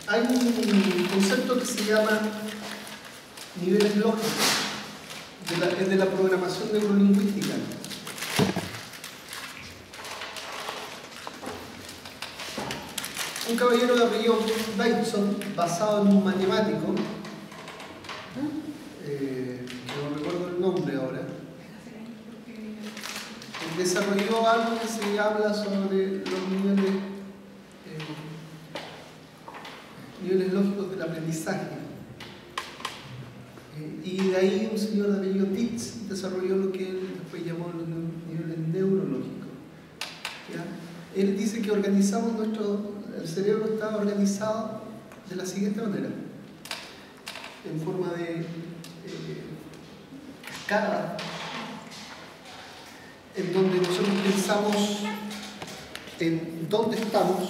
Hay un concepto que se llama niveles lógicos, es de la programación neurolingüística. Un caballero de apellido Bateson, basado en un matemático, que no recuerdo el nombre ahora, desarrolló algo que se habla sobre los niveles lógicos del aprendizaje. Y de ahí un señor de apellido Ditz desarrolló lo que él después llamó los niveles neurológicos. ¿Ya? Él dice que organizamos el cerebro está organizado de la siguiente manera, en forma de cascada, en donde nosotros pensamos en dónde estamos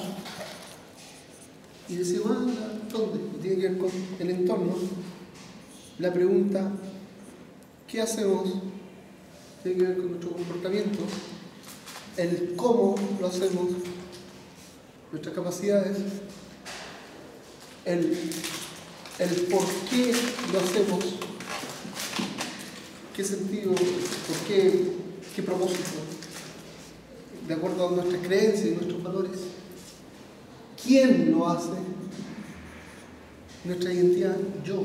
y decimos, ¿dónde? Tiene que ver con el entorno. La pregunta, ¿qué hacemos? Tiene que ver con nuestro comportamiento. El cómo lo hacemos, nuestras capacidades, el por qué lo hacemos, qué sentido, por qué propósito, de acuerdo a nuestras creencias y nuestros valores, quién lo hace, nuestra identidad, yo,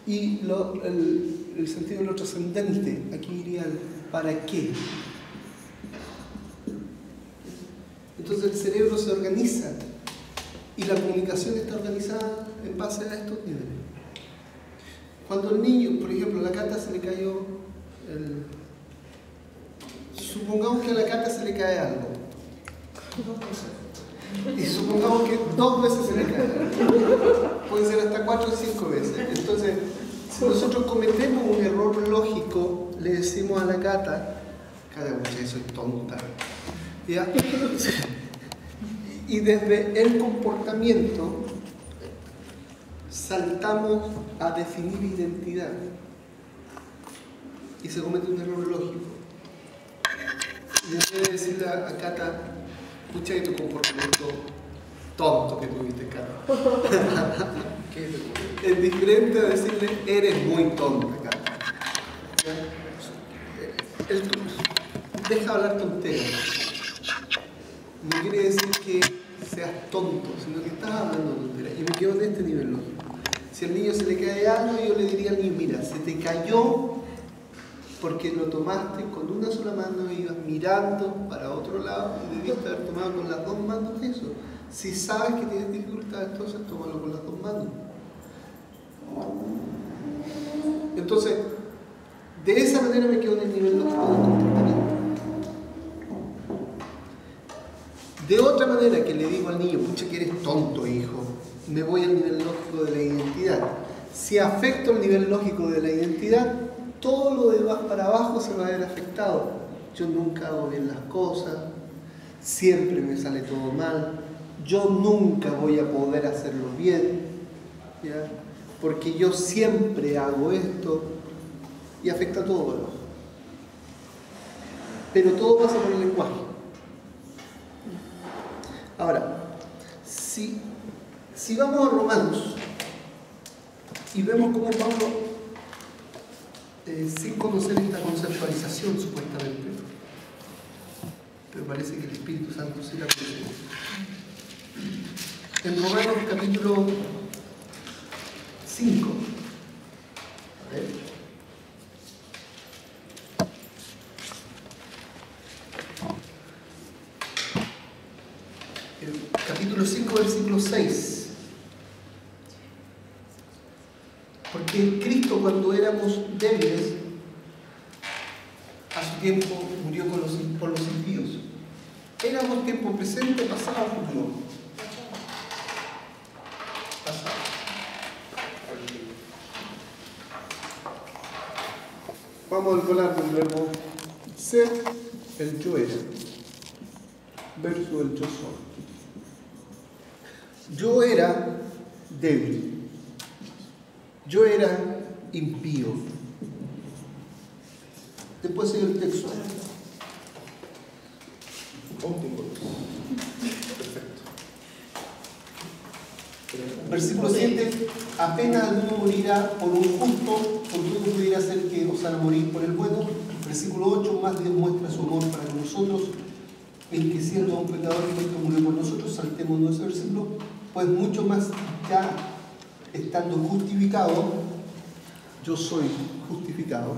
y el sentido de lo trascendente, aquí iría el para qué. Entonces el cerebro se organiza y la comunicación está organizada en base a estos niveles. Cuando el niño, por ejemplo, a la Cata se le cayó supongamos que a la Cata se le cae algo. Y supongamos que 2 veces se le cae. Puede ser hasta 4 o 5 veces. Entonces, si nosotros cometemos un error lógico, le decimos a la Cata, muchacha, soy tonta. ¿Ya? Y desde el comportamiento saltamos a definir identidad y se comete un error lógico. Y en vez de decirle a Cata, escucha tu comportamiento tonto que tuviste, Cata. Es diferente a decirle, eres muy tonta, Cata. Deja hablar tonterías. No quiere decir que seas tonto, sino que estás hablando tonterías. Y me quedo en este nivel lógico. Si al niño se le cae algo, yo le diría al niño, mira, se te cayó porque lo tomaste con una sola mano y ibas mirando para otro lado y debiste haber tomado con las 2 manos eso. Si sabes que tienes dificultades, entonces tómalo con las 2 manos. Entonces, de esa manera me quedo en el nivel lógico del comportamiento. De otra manera que le digo al niño, pucha que eres tonto, hijo, me voy al nivel lógico de la identidad. Si afecto el nivel lógico de la identidad, todo lo demás para abajo se va a ver afectado. Yo nunca hago bien las cosas, siempre me sale todo mal, yo nunca voy a poder hacerlo bien, ¿ya? Porque yo siempre hago esto y afecta todo para abajo. Pero todo pasa por el lenguaje. Ahora, si vamos a Romanos y vemos cómo Pablo, sin conocer esta conceptualización supuestamente, pero parece que el Espíritu Santo sí la conoce. En Romanos capítulo 5, a ver. Capítulo 5, versículo 6. Porque Cristo, cuando éramos débiles, a su tiempo murió por los impíos. Éramos tiempo presente, pasado, futuro. Pasado. Vamos a volar del verbo ser, el yo era, versus el yo soy. Yo era débil. Yo era impío. Después sigue el texto. Perfecto. Versículo 7. Apenas alguno morirá por un justo, por todo pudiera ser que osara morir por el bueno. Versículo 8. Más Dios muestra su amor para con nosotros, el que siendo un pecador Cristo murió por nosotros. Saltémonos ese versículo. Pues mucho más ya estando justificado, yo soy justificado.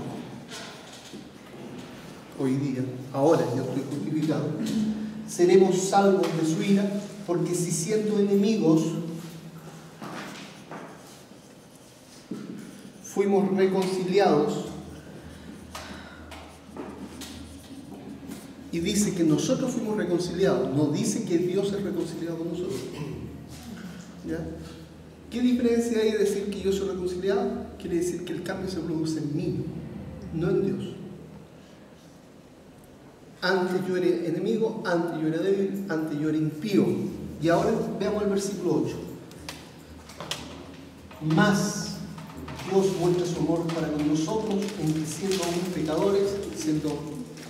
Hoy día, ahora yo estoy justificado. Seremos salvos de su ira, porque si siendo enemigos fuimos reconciliados, y dice que nosotros fuimos reconciliados, no dice que Dios es reconciliado con nosotros. ¿Ya? ¿Qué diferencia hay de decir que yo soy reconciliado? Quiere decir que el cambio se produce en mí, no en Dios. Antes yo era enemigo, antes yo era débil, antes yo era impío. Y ahora veamos el versículo 8. Más Dios muestra su amor para con nosotros, en que siendo aún pecadores, siendo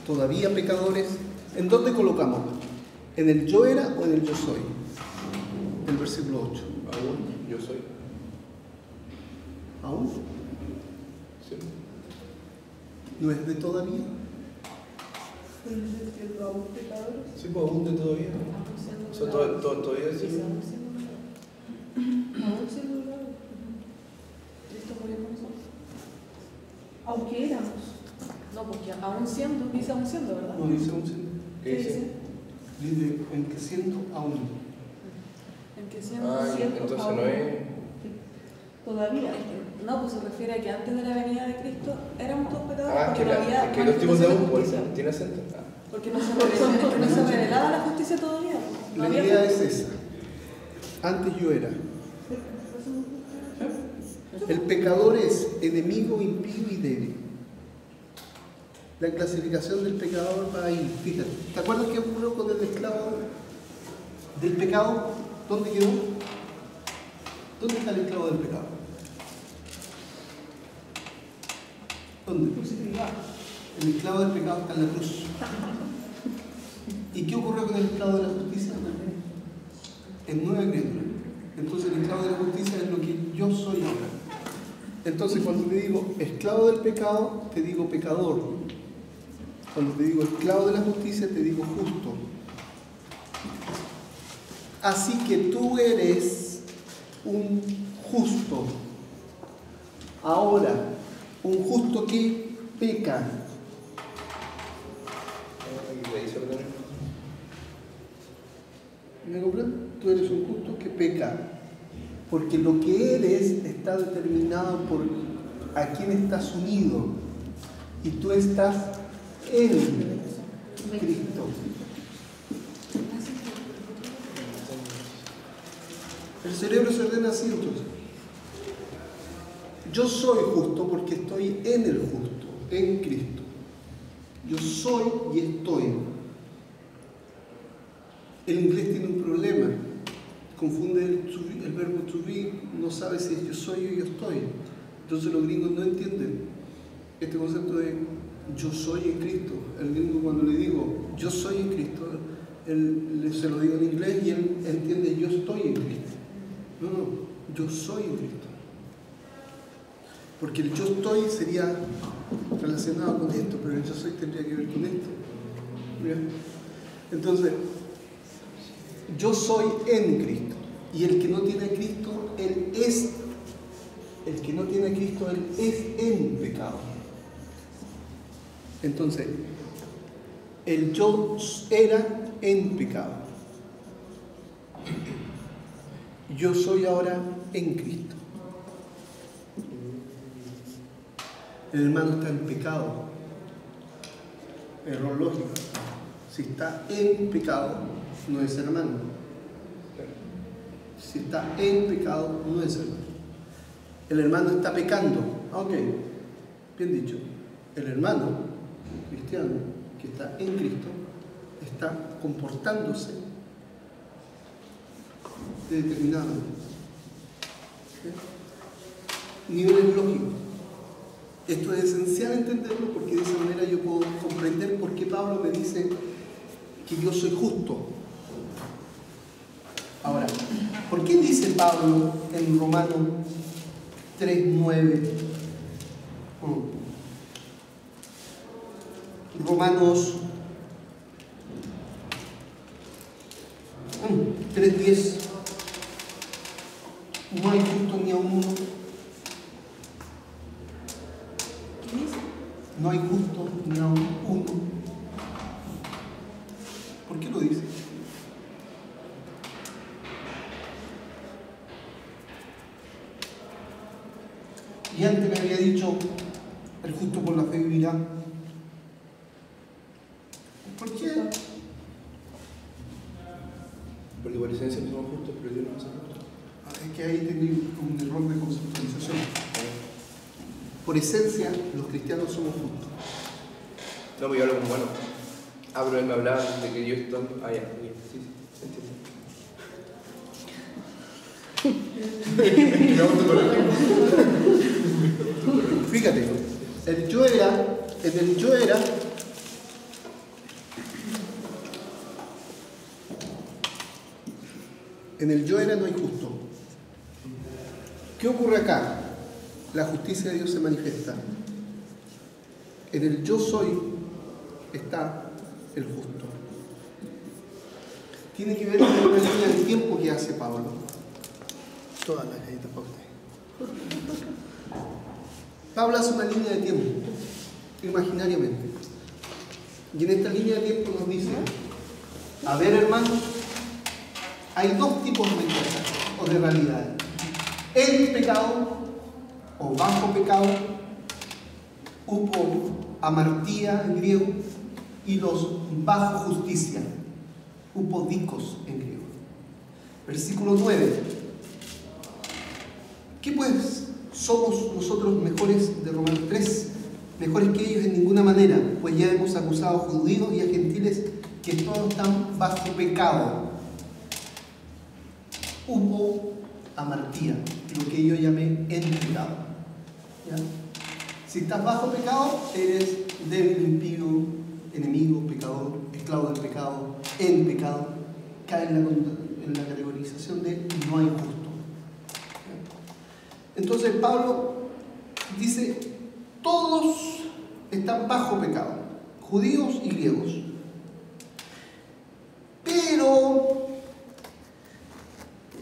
todavía pecadores, ¿en dónde colocamos? ¿En el yo era o en el yo soy? El versículo 8. Aún yo soy. ¿Aún? Sí. ¿No es de todavía? Sí, pues aún de todavía. O sea, todavía decimos. Aunque éramos. No, porque aún siendo, dice aún siendo, ¿verdad? No dice aún siendo. ¿Qué dice? Dice en que siendo aún. En que siendo, siendo entonces aún. no es. Todavía. No, pues se refiere a que antes de la venida de Cristo éramos todos pecadores. Ah, porque no había que los tipos de aún justicia. tiene acento. Porque no se revelaba la justicia todavía. No La había idea es justicia. esa. Antes yo era. El pecador es enemigo, impío y débil. La clasificación del pecador va ahí. Fíjate, ¿te acuerdas qué ocurrió con el esclavo del pecado? ¿Dónde quedó? ¿Dónde está el esclavo del pecado? ¿Dónde? El esclavo del pecado está en la cruz. ¿Y qué ocurrió con el esclavo de la justicia? En nueva criatura. Entonces el esclavo de la justicia es lo que yo soy ahora. Entonces cuando te digo esclavo del pecado, te digo pecador. Cuando te digo esclavo de la justicia, te digo justo. Así que tú eres un justo. Ahora, un justo que peca. ¿Me comprendes? Tú eres un justo que peca. Porque lo que eres está determinado por a quién estás unido. Y tú estás en Cristo. El cerebro se ordena así entonces. Yo soy justo porque estoy en el justo, en Cristo. Yo soy y estoy. El inglés tiene un problema. Confunde el verbo to be, no sabe si es yo soy o yo estoy. Entonces los gringos no entienden este concepto de yo soy en Cristo. El gringo cuando le digo yo soy en Cristo, se lo digo en inglés y él entiende yo estoy en Cristo. No, yo soy en Cristo. Porque el yo estoy sería relacionado con esto, pero el yo soy tendría que ver con esto. ¿Bien? Entonces, yo soy en Cristo. Y el que no tiene a Cristo, él es. El que no tiene a Cristo, él es en pecado. Entonces, el yo era en pecado. Yo soy ahora en Cristo. El hermano está en pecado. Error lógico. Si está en pecado, no es hermano. Si está en pecado, no es hermano. El hermano está pecando. Ok, bien dicho. El hermano cristiano que está en Cristo está comportándose de determinado niveles lógicos. Esto es esencial entenderlo porque de esa manera yo puedo comprender por qué Pablo me dice que yo soy justo. Ahora, ¿por qué dice Pablo en Romanos 3:9? Romanos 3:10. No hay justo ni a uno. ¿Qué dice? No hay justo ni a uno. ¿Por qué lo dice? Y antes me había dicho, el justo por la fe vivirá. ¿Por qué? Porque por esencia no somos justos, pero Dios no hace justo. Es que ahí tenía un error de conceptualización. Por esencia, los cristianos somos justos. No, pues yo hablo como bueno. Pero él me hablaba de que Dios está... ya, sí, Fíjate, el yo era, en el yo era, en el yo era no hay justo. ¿Qué ocurre acá? La justicia de Dios se manifiesta. En el yo soy está el justo. Tiene que ver con una línea de tiempo que hace Pablo. Todas las galletas para usted. Pablo hace una línea de tiempo, imaginariamente. Y en esta línea de tiempo nos dice, a ver hermanos, hay dos tipos de cosas o de realidades. El pecado o bajo pecado, upo amartía en griego, y los bajo justicia, upodikos en griego. Versículo 9. ¿Qué pues? ¿Somos nosotros mejores, de Romanos 3, mejores que ellos en ninguna manera? Pues ya hemos acusado a judíos y a gentiles que todos están bajo pecado. Hubo amartía, lo que yo llamé en pecado. ¿Ya? Si estás bajo pecado, eres débil, impío, enemigo, pecador, esclavo del pecado, en pecado. Cae en la categorización de no hay justo. Entonces Pablo dice, todos están bajo pecado, judíos y griegos. Pero,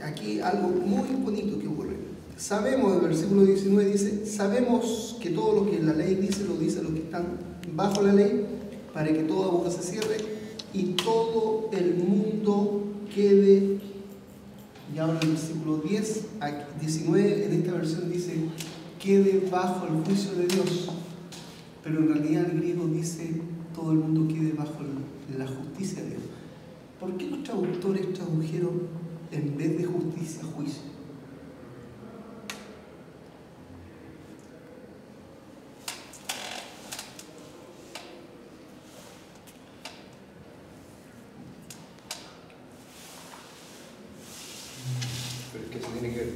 aquí algo muy bonito que ocurre. Sabemos, el versículo 19 dice, sabemos que todo lo que la ley dice, lo dice a los que están bajo la ley, para que toda boca se cierre y todo el mundo quede. Y ahora el versículo 10, 19, en esta versión dice, quede bajo el juicio de Dios. Pero en realidad el griego dice, todo el mundo quede bajo la justicia de Dios. ¿Por qué los traductores tradujeron en vez de justicia, juicio? Pero es que eso tiene que ver.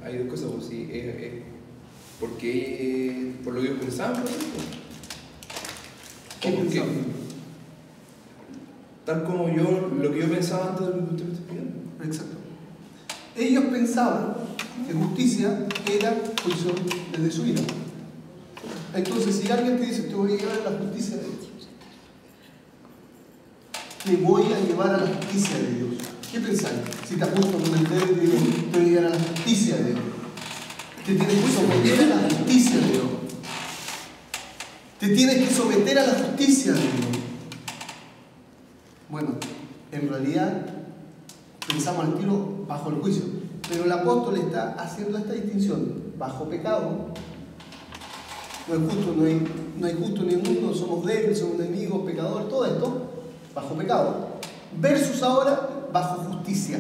Hay dos cosas, pues sí, porque por lo que ellos pensaban, pues, ¿Qué pensaban? Tal como lo que yo pensaba antes de lo que usted me está explicando. Exacto. Ellos pensaban que justicia era juicio desde su ira. Entonces, si alguien te dice, te voy a llevar a la justicia de Dios, te voy a llevar a la justicia de Dios, ¿qué pensáis? Si te apunto con el dedo y te digo, te voy a llevar a la justicia de Dios, te tienes que someter a la justicia de Dios. Te tienes que someter a la justicia de Dios. Bueno, en realidad pensamos al tiro bajo el juicio, pero el apóstol está haciendo esta distinción: bajo pecado, no es justo, no hay justo ni uno, somos débiles, somos enemigos, pecadores, todo esto, bajo pecado, versus ahora bajo justicia.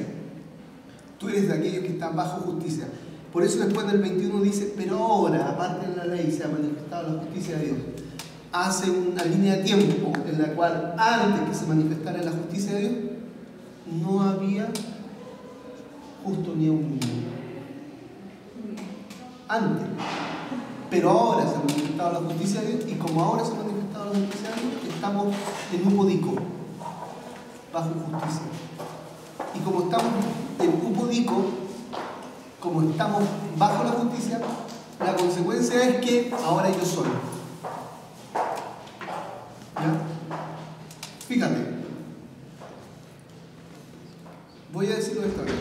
Tú eres de aquellos que están bajo justicia. Por eso después del 21 dice, pero ahora, aparte de la ley, se ha manifestado la justicia de Dios. Hace una línea de tiempo en la cual antes que se manifestara la justicia de Dios, no había justo ni un niño. Antes. Pero ahora se ha manifestado la justicia de Dios, y como ahora se ha manifestado la justicia de Dios, estamos en un podico. bajo justicia. Y como estamos en upodico, como estamos bajo la justicia, la consecuencia es que ahora yo soy. ¿Ya? Fíjate. Voy a decirlo de esta vez.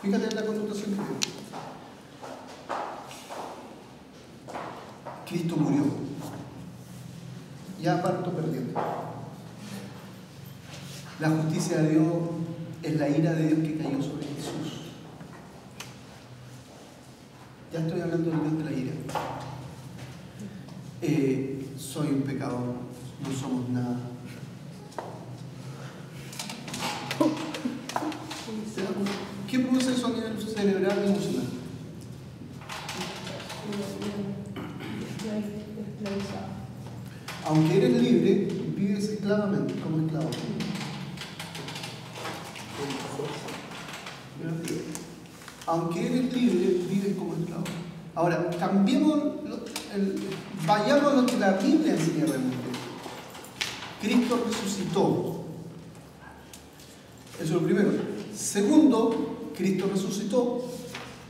Fíjate en la connotación que tiene. Cristo murió. Ya parto perdiendo. La justicia de Dios es la ira de Dios que cayó sobre Jesús. Ya estoy hablando del Dios de la ira. Soy un pecador, no somos nada. ¿Qué produce eso a nivel cerebral y emocional? Aunque eres libre, vives esclavamente, como esclavo. Aunque eres libre, vives como esclavo. Ahora, vayamos a lo que la Biblia enseña realmente. Cristo resucitó. Eso es lo primero. Segundo, Cristo resucitó.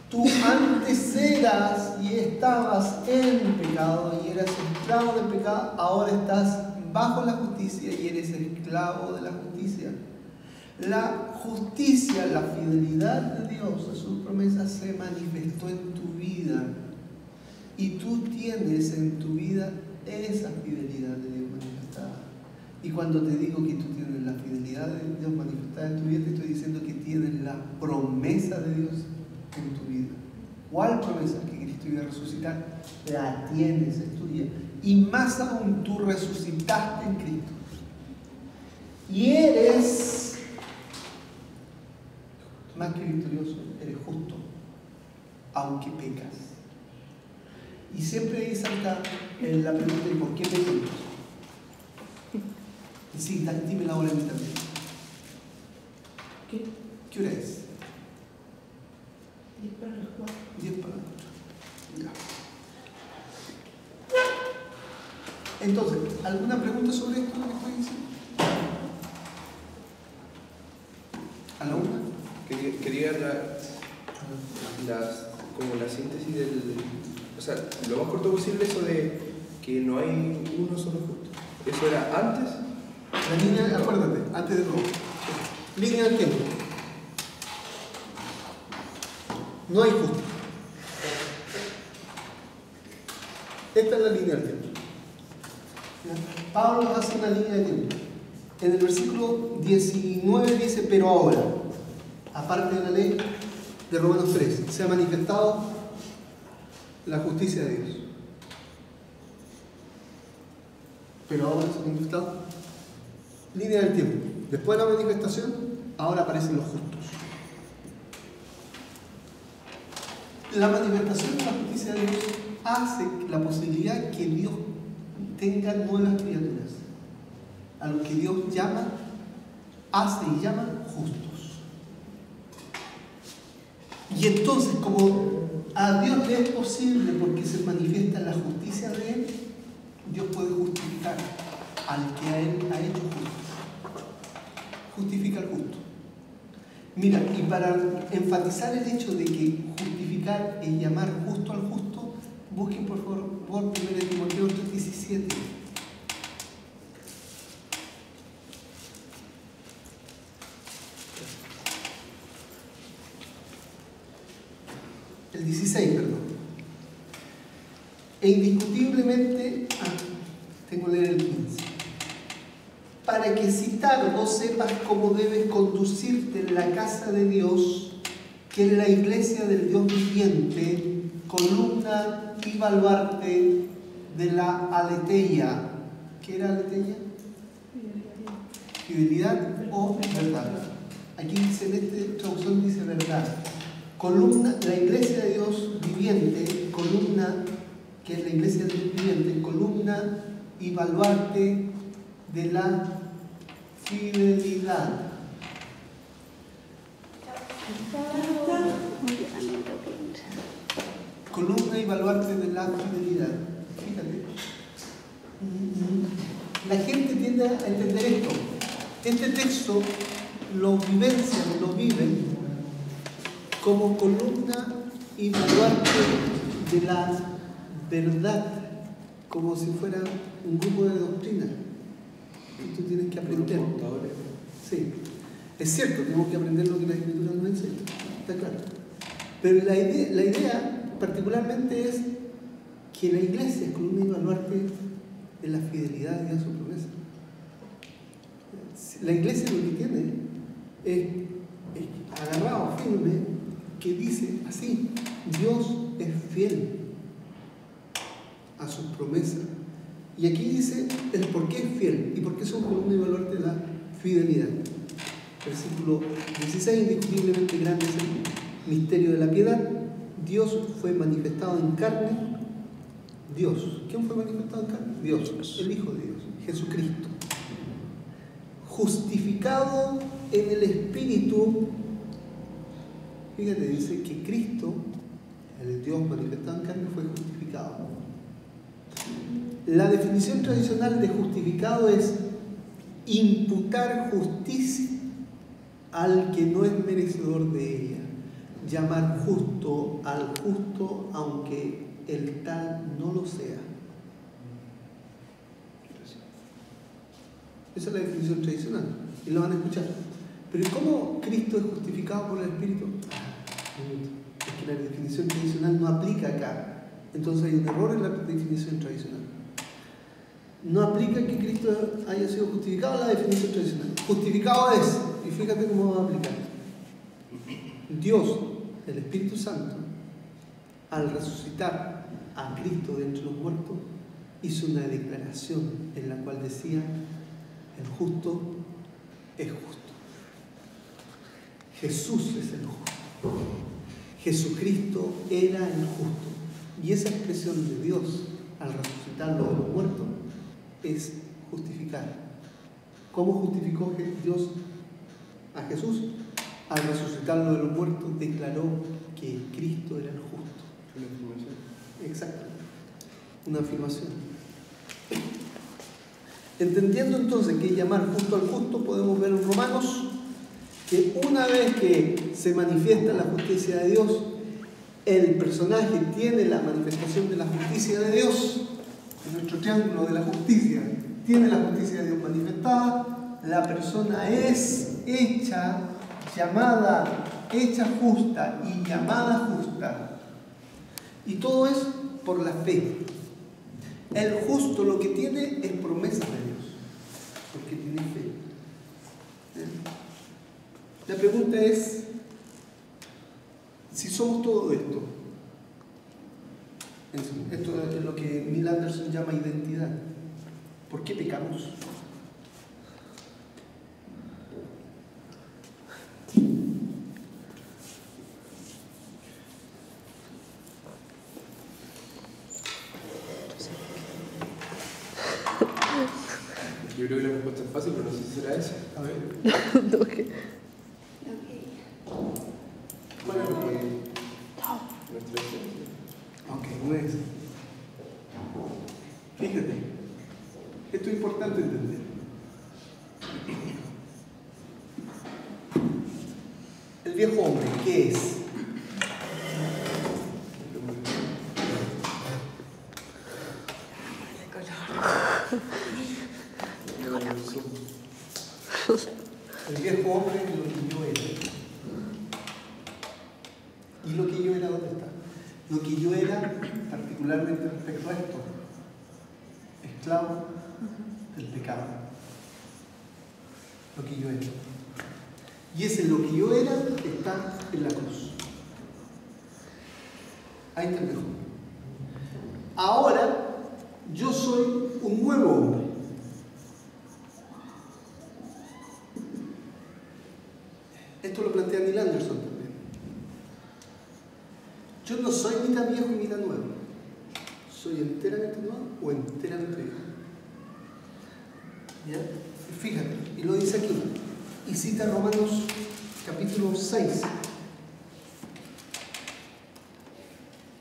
Tú antes eras y estabas en pecado y eras esclavo del pecado, ahora estás bajo la justicia y eres esclavo de la justicia. La justicia, la fidelidad de Dios a sus promesas se manifestó en tu vida y tú tienes en tu vida esa fidelidad de Dios manifestada. Y cuando te digo que tú tienes la fidelidad de Dios manifestada en tu vida, te estoy diciendo que tienes la promesa de Dios en tu vida. ¿Cuál promesa? Que Cristo iba a resucitar. La tienes, es tuya. Y más aún, tú resucitaste en Cristo. Y eres más que victorioso, eres justo, aunque pecas. Y siempre ahí salta la pregunta de ¿por qué pecamos? Y sí, dime la hora de mi también. ¿Qué hora es? 10 para las 4. 10 para las 4. Ya. Entonces, ¿alguna pregunta sobre esto lo que estoy diciendo? ¿A la una? Quería como la síntesis del... O sea, lo más corto posible eso de que no hay uno solo justo. ¿Eso era antes? La línea, acuérdate, antes de todo. Línea del tiempo. No hay justo. Esta es la línea del tiempo. Pablo hace una línea de tiempo. En el versículo 19 dice, pero ahora, aparte de la ley de Romanos 3, se ha manifestado la justicia de Dios. Pero ahora se ha manifestado línea del tiempo. Después de la manifestación, ahora aparecen los justos. La manifestación de la justicia de Dios hace la posibilidad que Dios tenga nuevas criaturas. A los que Dios llama, hace y llama justos. Y entonces, como a Dios le es posible porque se manifiesta la justicia de Él, Dios puede justificar al que a Él ha hecho justo. Justifica al justo. Mira, y para enfatizar el hecho de que justificar es llamar justo al justo, busquen por favor 1 Timoteo 3:17. El 16, perdón. E indiscutiblemente, tengo que leer el 15. Para que si tardo sepas cómo debes conducirte en la casa de Dios, que es la iglesia del Dios viviente, columna y baluarte de la aletheia. ¿Qué era aletheia? Fidelidad o verdad. Aquí dice, en esta traducción dice verdad. Columna, la iglesia de Dios viviente, columna, que es la iglesia de Dios viviente, columna y baluarte de la fidelidad. Columna y baluarte de la fidelidad. Fíjate. La gente tiende a entender esto. Este texto lo vivencian, lo viven como columna y baluarte de la verdad, como si fuera un grupo de doctrina que tú tienes que aprender. Sí, es cierto, tenemos que aprender lo que la Escritura nos enseña, está claro. Pero la idea particularmente es que la iglesia es columna y baluarte de la fidelidad de Dios a su promesa. La iglesia lo que tiene es agarrado firme, que dice así: Dios es fiel a sus promesas. Y aquí dice el por qué es fiel y por qué son columna y baluarte de la fidelidad. Versículo 16: indiscutiblemente grande es el misterio de la piedad. Dios fue manifestado en carne. Dios. ¿Quién fue manifestado en carne? Dios, el Hijo de Dios, Jesucristo. Justificado en el Espíritu. Fíjate, dice que Cristo, el Dios manifestado en carne, fue justificado. La definición tradicional de justificado es imputar justicia al que no es merecedor de ella. Llamar justo al justo aunque el tal no lo sea. Esa es la definición tradicional y lo van a escuchar. Pero ¿cómo Cristo es justificado por el Espíritu? Es que la definición tradicional no aplica acá. Entonces hay un error en la definición tradicional. No aplica que Cristo haya sido justificado en la definición tradicional. Justificado es, y fíjate cómo va a aplicar. Dios, el Espíritu Santo, al resucitar a Cristo de entre los muertos, hizo una declaración en la cual decía: el justo es justo. Jesús es el justo. Jesucristo era el justo. Y esa expresión de Dios al resucitarlo de los muertos es justificar. ¿Cómo justificó Dios a Jesús? Al resucitarlo de los muertos declaró que Cristo era el justo. Una afirmación. Exacto. Una afirmación. Entendiendo entonces que llamar justo al justo, podemos ver en Romanos que una vez que se manifiesta la justicia de Dios, el personaje tiene la manifestación de la justicia de Dios. En nuestro triángulo de la justicia tiene la justicia de Dios manifestada. La persona es hecha, llamada, hecha justa y llamada justa. Y todo es por la fe. El justo lo que tiene es promesas de Dios, porque tiene fe. La pregunta es, si somos todo esto es lo que Neil Anderson llama identidad, ¿por qué pecamos? Yo creo que la respuesta es fácil, pero no sé si será esa. A ver. Okay. ¿Cuál es lo que...? Nuestra esencia. Ok, no es. Fíjate, esto es importante entender. El viejo hombre, ¿qué es? El viejo hombre es lo que yo era. ¿Y lo que yo era dónde está? Lo que yo era, particularmente respecto a esto, esclavo del pecado. Lo que yo era. Y ese lo que yo era está en la cruz. Ahí está el viejo hombre. Ahora yo soy un nuevo hombre. Esto lo plantea Neil Anderson también. Yo no soy mitad viejo y mitad nuevo. Soy enteramente nuevo o enteramente viejo. ¿Ya? Fíjate, y lo dice aquí. Y cita Romanos capítulo 6.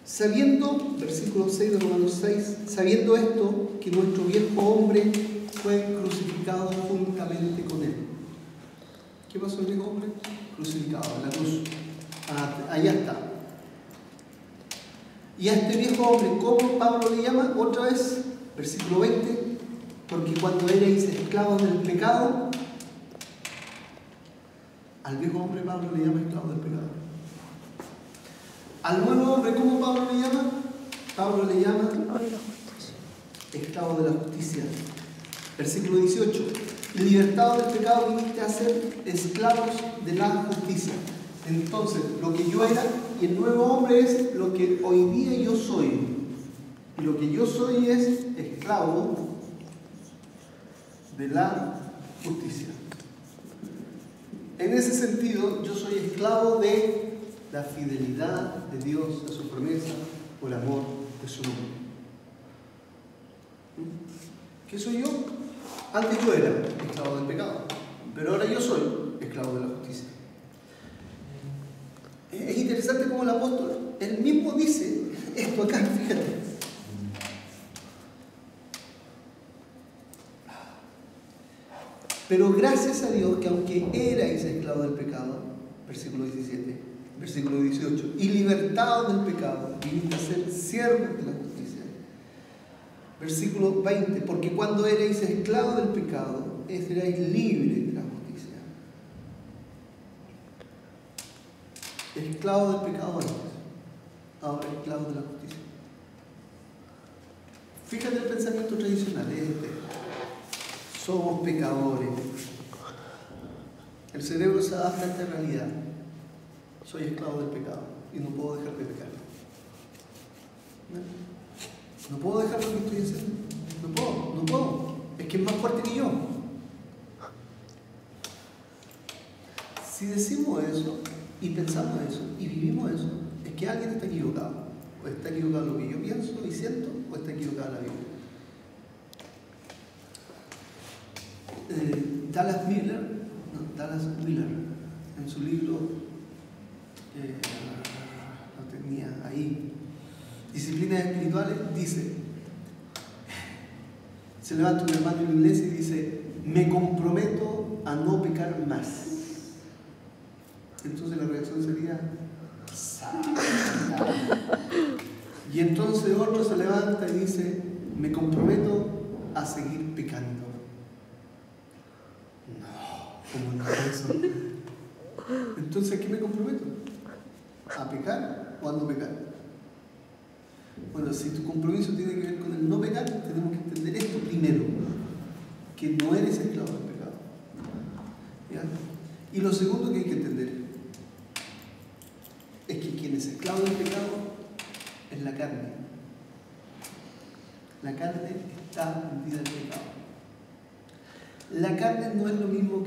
Sabiendo, versículo 6 de Romanos 6, sabiendo esto, que nuestro viejo hombre fue crucificado juntamente con él. ¿Qué pasó el viejo hombre? Crucificado en la cruz. Allá está. Y a este viejo hombre, ¿cómo Pablo le llama? Otra vez, versículo 20, porque cuando erais esclavos del pecado, al viejo hombre Pablo le llama esclavo del pecado. Al nuevo hombre, ¿cómo Pablo le llama? Pablo le llama esclavo de la justicia. Versículo 18. Libertados del pecado viniste a ser esclavos de la justicia. Entonces, lo que yo era y el nuevo hombre es lo que hoy día yo soy. Y lo que yo soy es esclavo de la justicia. En ese sentido, yo soy esclavo de la fidelidad de Dios, de su promesa, o el amor de su nombre. ¿Qué soy yo? Antes yo era esclavo del pecado, pero ahora yo soy esclavo de la justicia. Es interesante cómo el apóstol, él mismo dice esto acá, fíjate. Pero gracias a Dios que aunque erais esclavos del pecado, versículo 17, versículo 18, y libertados del pecado, viniste a ser siervos de la justicia. Versículo 20, porque cuando erais esclavos del pecado, erais libres de la justicia. Esclavos del pecado antes, ahora esclavos de la justicia. Fíjate el pensamiento tradicional, es este. Somos pecadores. El cerebro se adapta a esta realidad. Soy esclavo del pecado y no puedo dejar de pecar. No puedo dejar lo que estoy haciendo. No puedo. Es que es más fuerte que yo. Si decimos eso y pensamos eso y vivimos eso, es que alguien está equivocado. O está equivocado lo que yo pienso y siento, o está equivocada la Biblia. Dallas Willard, en su libro, lo tenía ahí, Disciplinas Espirituales, dice, se levanta un hermano en la iglesia y dice, me comprometo a no pecar más. Entonces la reacción sería, y entonces otro se levanta y dice, me comprometo a seguir pecando. ¿Cómo no es eso? Entonces, ¿a qué me comprometo? ¿A pecar o a no pecar? Bueno, si tu compromiso tiene que ver con el no pecar, tenemos que entender esto primero, que no eres esclavo del pecado. ¿Ya? Y lo segundo que hay que entender es que quien es esclavo del pecado es la carne. La carne está hundida en el pecado. La carne no es lo mismo